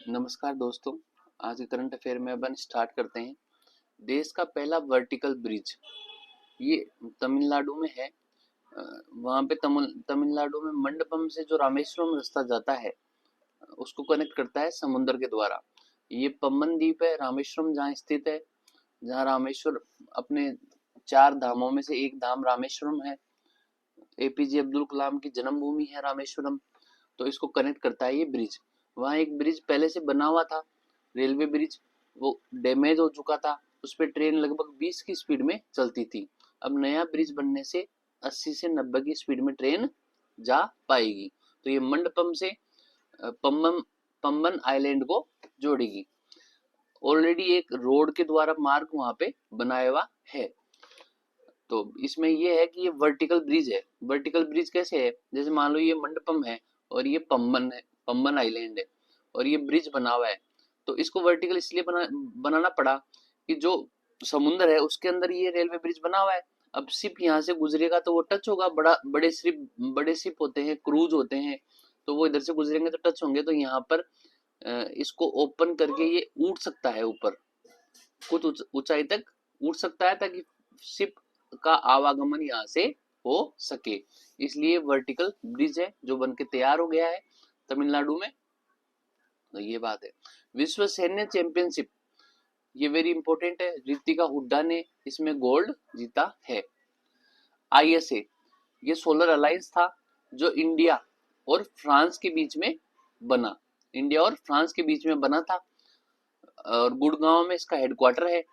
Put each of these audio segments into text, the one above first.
नमस्कार दोस्तों। आज के करंट अफेयर में अपन स्टार्ट करते हैं। देश का पहला वर्टिकल ब्रिज ये तमिलनाडु में है। वहाँ पे तमिलनाडु में मंडपम से जो रामेश्वरम रास्ता जाता है उसको कनेक्ट करता है समुद्र के द्वारा। ये पम्बन द्वीप है, रामेश्वरम जहाँ स्थित है, जहाँ रामेश्वर अपने 4 धामों में से एक धाम रामेश्वरम है। एपीजे अब्दुल कलाम की जन्मभूमि है रामेश्वरम। तो इसको कनेक्ट करता है ये ब्रिज। वहाँ एक ब्रिज पहले से बना हुआ था, रेलवे ब्रिज, वो डैमेज हो चुका था। उस पर ट्रेन लगभग 20 की स्पीड में चलती थी। अब नया ब्रिज बनने से 80 से 90 की स्पीड में ट्रेन जा पाएगी। तो ये मंडपम से पम्बन पम्बन आइलैंड को जोड़ेगी। ऑलरेडी एक रोड के द्वारा मार्ग वहां पे बनाया हुआ है। तो इसमें ये है कि ये वर्टिकल ब्रिज है। वर्टिकल ब्रिज कैसे है? जैसे मान लो ये मंडपम है और ये पम्बन है, पम्बन आइलैंड है और ये ब्रिज बना हुआ है। तो इसको वर्टिकल इसलिए बनाना पड़ा कि जो समुद्र है उसके अंदर ये रेलवे ब्रिज बना हुआ है। अब शिप यहाँ से गुजरेगा तो वो टच होगा। बड़े शिप होते हैं, क्रूज होते हैं, तो वो इधर से गुजरेंगे तो टच होंगे। तो यहाँ पर इसको ओपन करके ये उड़ सकता है, ऊपर कुछ ऊंचाई तक उड़ सकता है, ताकि शिप का आवागमन यहाँ से हो सके। इसलिए वर्टिकल ब्रिज है जो बनके तैयार हो गया है तमिलनाडु में। तो ये बात है। विश्व सैन्य चैंपियनशिप ये वेरी इंपॉर्टेंट है। रितिका हुड्डा ने इसमें गोल्ड जीता है। आईएसए ये सोलर अलायंस था जो इंडिया और फ्रांस के बीच में बना। इंडिया और फ्रांस के बीच में बना था और गुड़गांव में इसका हेडक्वार्टर है।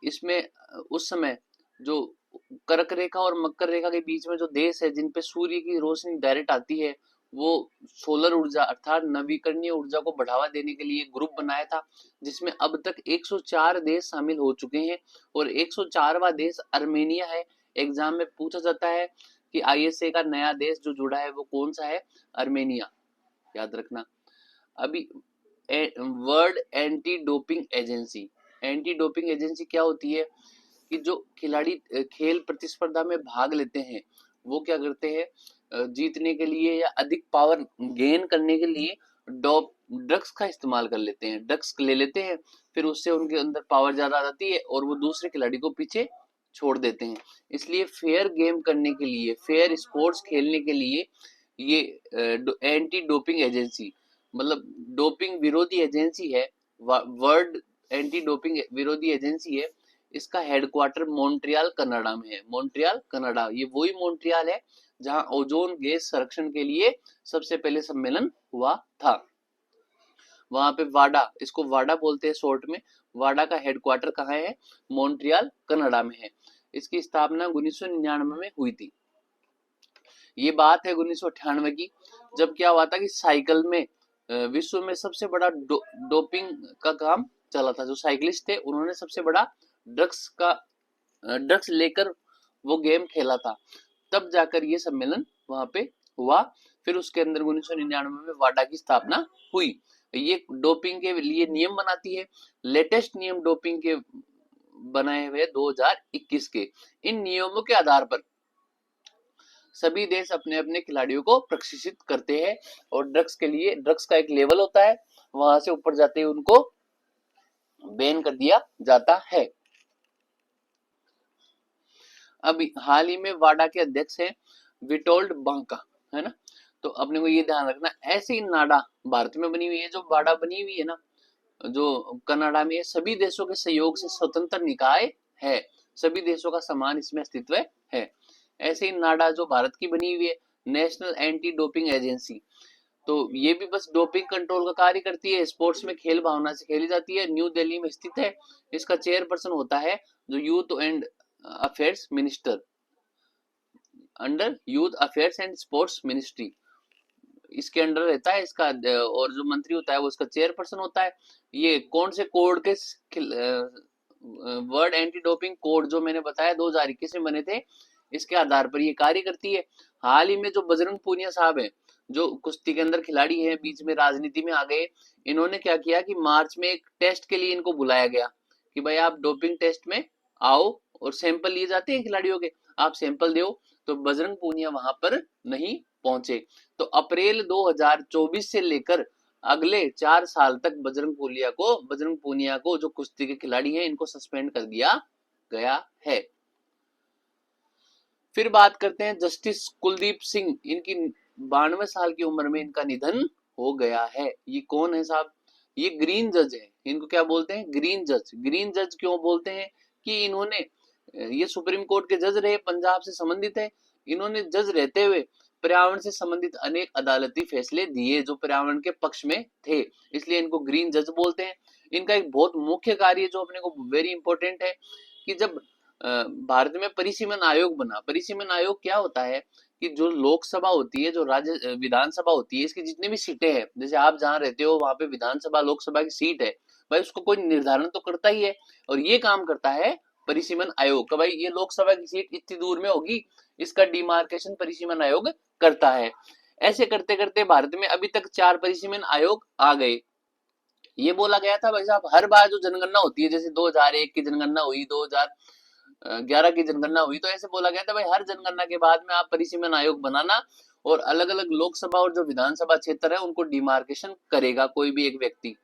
इसमें उस समय जो कर्क रेखा और मकर रेखा के बीच में जो देश है जिन पे सूर्य की रोशनी डायरेक्ट आती है, वो सोलर ऊर्जा अर्थात नवीकरणीय ऊर्जा को बढ़ावा देने के लिए ग्रुप बनाया था, जिसमें अब तक 104 देश शामिल हो चुके हैं और 104वां देश अर्मेनिया है। एग्जाम में पूछा जाता है कि आईएसए का नया देश जो जुड़ा है वो कौन सा है? अर्मेनिया, याद रखना। अभी world anti doping agency, anti doping agency क्या होती है कि जो खिलाड़ी खेल प्रतिस्पर्धा में भाग लेते हैं वो क्या करते हैं, जीतने के लिए या अधिक पावर गेन करने के लिए ड्रग्स का इस्तेमाल कर लेते हैं, ड्रग्स ले लेते हैं, फिर उससे उनके अंदर पावर ज्यादा आ जाती है और वो दूसरे खिलाड़ी को पीछे छोड़ देते हैं। इसलिए फेयर गेम करने के लिए, फेयर स्पोर्ट्स खेलने के लिए ये एंटी डोपिंग एजेंसी, मतलब डोपिंग विरोधी एजेंसी है, वर्ल्ड एंटी डोपिंग विरोधी एजेंसी है। इसका हेडक्वार्टर मॉन्ट्रियल कनाडा में है। मॉन्ट्रियल कनाडा, ये वही मॉन्ट्रियल है जहां ओजोन गैस संरक्षण के लिए सबसे पहले सम्मेलन हुआ था। वहां पे वाडा, इसको वाडा बोलते हैं शॉर्ट में, वाडा का हेडक्वार्टर कहाँ है? मॉन्ट्रियल कनाडा में है। इसकी स्थापना 1999 में हुई थी। ये बात है 1998 की, जब क्या हुआ था कि साइकिल में विश्व में सबसे बड़ा डोपिंग का काम चला था। जो साइकिलिस्ट थे उन्होंने सबसे बड़ा ड्रग्स लेकर वो गेम खेला था, तब जाकर ये सम्मेलन वहां पे हुआ। फिर उसके अंदर 1999 में वाडा की स्थापना हुई। ये डोपिंग के लिए नियम बनाती है। लेटेस्ट नियम डोपिंग के बनाए हुए 2021 के। इन नियमों के आधार पर सभी देश अपने अपने खिलाड़ियों को प्रशिक्षित करते हैं और ड्रग्स के लिए, ड्रग्स का एक लेवल होता है, वहां से ऊपर जाते ही उनको बैन कर दिया जाता है। अभी हाल ही में वाडा के अध्यक्ष हैं विटोल्ड बांका, है ना। तो अपने को ये ध्यान रखना, ऐसे ही नाडा भारत में बनी हुई है, जो वाडा बनी हुई है ना, जो कनाडा में, सभी देशों के सहयोग से स्वतंत्र निकाय है। सभी देशों का समान इसमें अस्तित्व है। ऐसे ही नाडा जो भारत की बनी हुई है, नेशनल एंटी डोपिंग एजेंसी, तो ये भी बस डोपिंग कंट्रोल का कार्य करती है। स्पोर्ट्स में खेल भावना से खेली जाती है। न्यू दिल्ली में स्थित है। इसका चेयरपर्सन होता है जो youth and affairs minister, under youth affairs and sports ministry, इसके अंडर रहता है इसका। और जो मंत्री होता है वो इसका चेयरपर्सन होता है। ये कौन से कोड के वर्ल्ड एंटी डोपिंग कोड जो मैंने बताया 2021 में बने थे, इसके आधार पर ये कार्य करती है। हाल ही में जो बजरंग पूनिया साहब है, जो कुश्ती के अंदर खिलाड़ी हैं, बीच में राजनीति में आ गए, इन्होंने क्या किया कि मार्च में एक टेस्ट के लिए इनको बुलाया गया कि भाई आप डोपिंग टेस्ट में आओ, और सैंपल लिए जाते हैं खिलाड़ियों के, आप सैंपल दो। तो बजरंग पूनिया वहां पर नहीं पहुंचे। तो अप्रैल 2024 से लेकर अगले 4 साल तक बजरंग पूनिया को जो कुश्ती के खिलाड़ी हैं इनको सस्पेंड कर दिया गया है। फिर बात करते हैं जस्टिस कुलदीप सिंह, इनकी 92 साल की उम्र में इनका निधन हो गया है। ये कौन है साहब? ये ग्रीन जज है। इनको क्या बोलते हैं? ग्रीन जज। ग्रीन जज क्यों बोलते हैं? कि इन्होंने, ये सुप्रीम कोर्ट के जज रहे, पंजाब से संबंधित है। इन्होंने जज रहते हुए पर्यावरण से संबंधित अनेक अदालती फैसले दिए जो पर्यावरण के पक्ष में थे, इसलिए इनको ग्रीन जज बोलते हैं। इनका एक बहुत मुख्य कार्य जो अपने को वेरी इंपॉर्टेंट है कि जब भारत में परिसीमन आयोग बना। परिसीमन आयोग क्या होता है कि जो लोकसभा होती है, जो राज्य विधानसभा होती है, इसकी जितनी भी सीटें हैं, जैसे आप जहाँ रहते हो वहां पे विधानसभा लोकसभा की सीट है, भाई उसको कोई निर्धारण तो करता ही है। और ये काम करता है परिसीमन आयोग का, भाई ये लोकसभा की सीट इतनी दूर में होगी, इसका डिमार्केशन परिसीमन आयोग करता है। ऐसे करते करते भारत में अभी तक 4 परिसीमन आयोग आ गए। ये बोला गया था भाई साहब हर बार जो जनगणना होती है, जैसे 2001 की जनगणना हुई, 2011 की जनगणना हुई, तो ऐसे बोला गया था भाई हर जनगणना के बाद में आप परिसीमन आयोग बनाना और अलग अलग लोकसभा और जो विधानसभा क्षेत्र है उनको डिमार्केशन करेगा कोई भी एक व्यक्ति।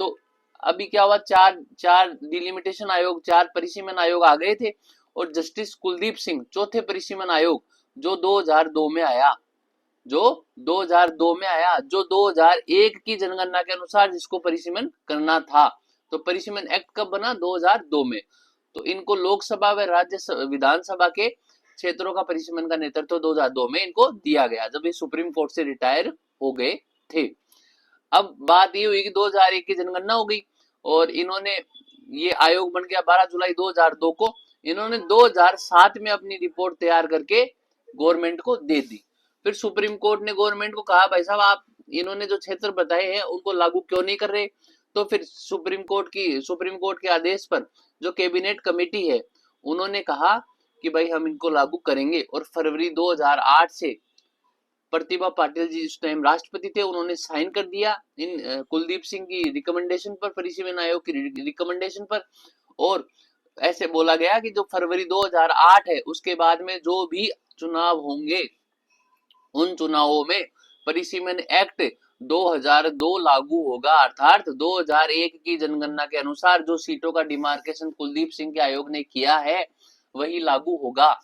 तो अभी क्या हुआ, चार डिलिमिटेशन आयोग, 4 परिसीमन आयोग आ गए थे। और जस्टिस कुलदीप सिंह चौथे परिसीमन आयोग जो 2002 में आया, जो 2001 की जनगणना के अनुसार जिसको परिसीमन करना था, तो परिसीमन एक्ट कब बना? 2002 में। तो इनको लोकसभा व राज्य विधानसभा के क्षेत्रों का परिसीमन का नेतृत्व 2002 में इनको दिया गया, जब ये सुप्रीम कोर्ट से रिटायर हो गए थे। अब बात ये हुई कि 2001 की जनगणना हो गई और इन्होंने, ये आयोग बन गया 12 जुलाई 2002 को। इन्होंने 2007 में अपनी रिपोर्ट तैयार करके गवर्नमेंट को दे दी। फिर सुप्रीम कोर्ट ने गवर्नमेंट को कहा भाई साहब आप इन्होंने जो क्षेत्र बताए हैं उनको लागू क्यों नहीं कर रहे? तो फिर सुप्रीम कोर्ट के आदेश पर जो कैबिनेट कमेटी है उन्होंने कहा कि भाई हम इनको लागू करेंगे। और फरवरी 2008 से प्रतिभा पाटिल जी उस टाइम राष्ट्रपति थे, उन्होंने साइन कर दिया इन कुलदीप सिंह की रिकमेंडेशन पर, परिसीमन आयोग की रिकमेंडेशन पर। और ऐसे बोला गया कि जो फरवरी 2008 है उसके बाद में जो भी चुनाव होंगे उन चुनावों में परिसीमन एक्ट 2002 लागू होगा, अर्थात 2001 की जनगणना के अनुसार जो सीटों का डिमार्केशन कुलदीप सिंह के आयोग ने किया है वही लागू होगा।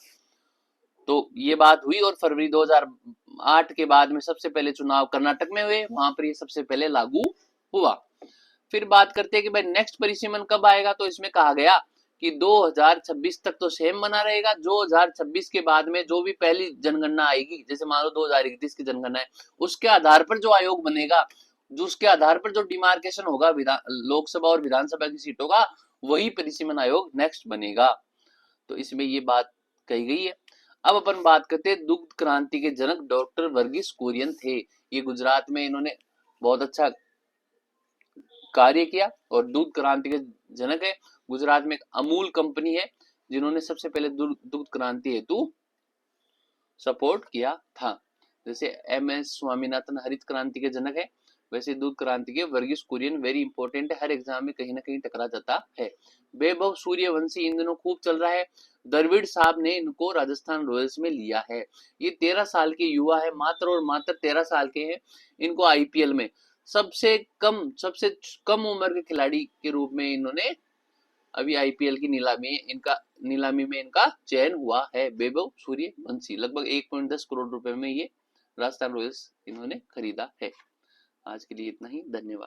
तो ये बात हुई और फरवरी 2008 के बाद में सबसे पहले चुनाव कर्नाटक में हुए, वहां पर ये सबसे पहले लागू हुआ। फिर बात करते हैं कि भाई नेक्स्ट परिसीमन कब आएगा, तो इसमें कहा गया कि 2026 तक तो सेम बना रहेगा। 2026 के बाद में जो भी पहली जनगणना आएगी, जैसे मान लो 2031 की जनगणना है, उसके आधार पर जो आयोग बनेगा, जो उसके आधार पर जो डिमार्केशन होगा लोकसभा और विधानसभा की सीटों का, वही परिसीमन आयोग नेक्स्ट बनेगा। तो इसमें ये बात कही गई है। अब अपन बात करते हैं दुग्ध क्रांति के जनक डॉक्टर वर्गीस कुरियन थे। ये गुजरात में इन्होंने बहुत अच्छा कार्य किया और दूध क्रांति के जनक है। गुजरात में एक अमूल कंपनी है जिन्होंने सबसे पहले दूध क्रांति हेतु सपोर्ट किया था। जैसे एमएस स्वामीनाथन हरित क्रांति के जनक है, वैसे दूध क्रांति के वर्गीस कुरियन वेरी इंपॉर्टेंट है, हर एग्जाम में कहीं ना कहीं टकरा जाता है। वैभव सूर्यवंशी इन दिनों खूब चल रहा है। द्रविड़ साहब ने इनको राजस्थान रॉयल्स में लिया है। ये 13 साल के युवा है, मात्र और मात्र 13 साल के हैं। इनको आईपीएल में सबसे कम उम्र के खिलाड़ी के रूप में इन्होंने अभी आईपीएल की नीलामी में इनका चयन हुआ है। वैभव सूर्यवंशी लगभग 1.10 करोड़ रुपए में ये राजस्थान रॉयल्स इन्होंने खरीदा है। आज के लिए इतना ही, धन्यवाद।